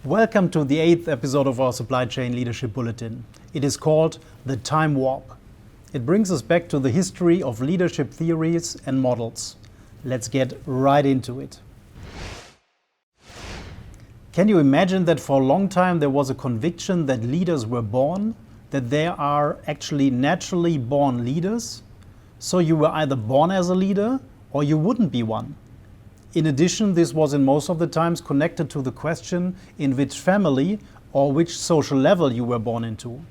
Welcome to the 8th episode of our Supply Chain Leadership Bulletin. It is called The Time Warp. It brings us back to the history of leadership theories and models. Let's get right into it. Can you imagine that for a long time there was a conviction that leaders were born, that there are actually naturally born leaders? So you were either born as a leader or you wouldn't be one. In addition, this was in most of the times connected to the question in which family or which social level you were born into.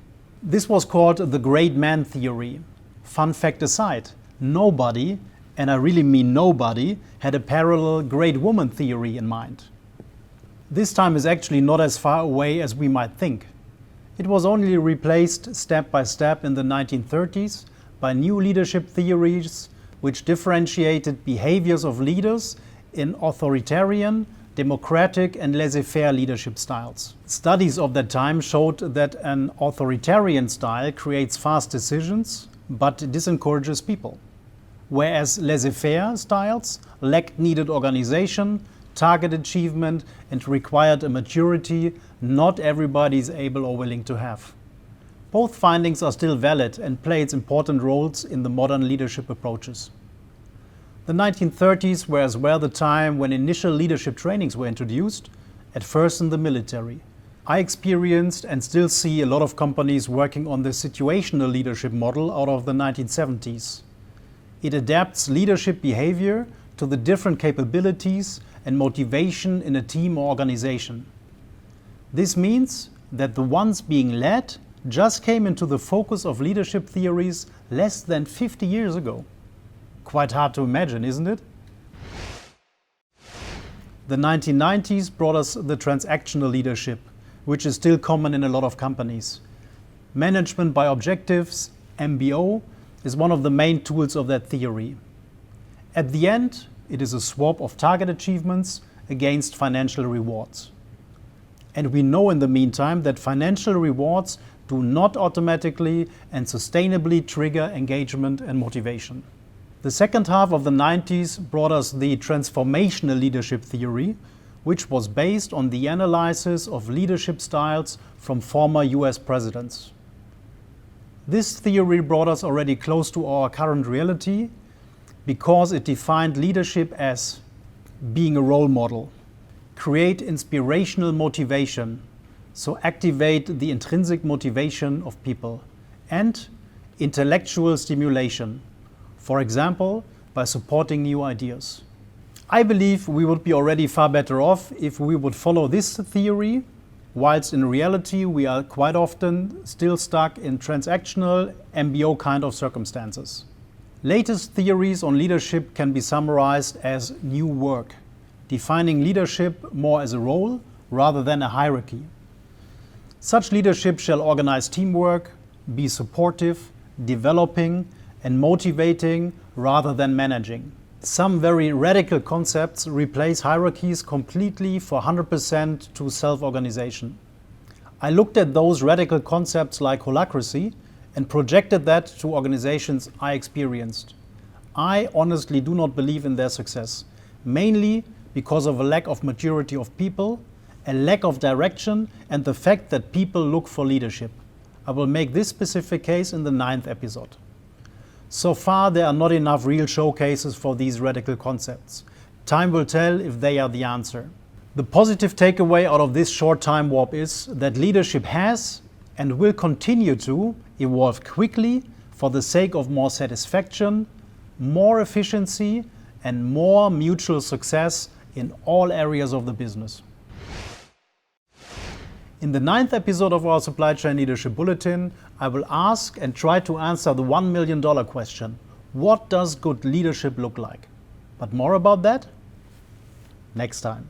This was called the great man theory. Fun fact aside, nobody, and I really mean nobody, had a parallel great woman theory in mind. This time is actually not as far away as we might think. It was only replaced step by step in the 1930s by new leadership theories which differentiated behaviors of leaders in authoritarian, democratic and laissez-faire leadership styles. Studies of that time showed that an authoritarian style creates fast decisions but disencourages people, whereas laissez-faire styles lacked needed organization, target achievement and required a maturity not everybody is able or willing to have. Both findings are still valid and play its important roles in the modern leadership approaches. The 1930s were as well the time when initial leadership trainings were introduced, at first in the military. I experienced and still see a lot of companies working on the situational leadership model out of the 1970s. It adapts leadership behavior to the different capabilities and motivation in a team or organization. This means that the ones being led just came into the focus of leadership theories less than 50 years ago. Quite hard to imagine, isn't it? The 1990s brought us the transactional leadership, which is still common in a lot of companies. Management by objectives, MBO, is one of the main tools of that theory. At the end, it is a swap of target achievements against financial rewards. And we know in the meantime that financial rewards do not automatically and sustainably trigger engagement and motivation. The second half of the 90s brought us the transformational leadership theory, which was based on the analysis of leadership styles from former US presidents. This theory brought us already close to our current reality because it defined leadership as being a role model, create inspirational motivation, so activate the intrinsic motivation of people, and intellectual stimulation. For example, by supporting new ideas. I believe we would be already far better off if we would follow this theory, whilst in reality we are quite often still stuck in transactional MBO kind of circumstances. Latest theories on leadership can be summarized as new work, defining leadership more as a role rather than a hierarchy. Such leadership shall organize teamwork, be supportive, developing, and motivating rather than managing. Some very radical concepts replace hierarchies completely for 100% to self-organization. I looked at those radical concepts like holacracy and projected that to organizations I experienced. I honestly do not believe in their success, mainly because of a lack of maturity of people, a lack of direction, and the fact that people look for leadership. I will make this specific case in the 9th episode. So far, there are not enough real showcases for these radical concepts. Time will tell if they are the answer. The positive takeaway out of this short time warp is that leadership has and will continue to evolve quickly for the sake of more satisfaction, more efficiency, and more mutual success in all areas of the business. In the 9th episode of our Supply Chain Leadership Bulletin, I will ask and try to answer the $1 million question. What does good leadership look like? But more about that next time.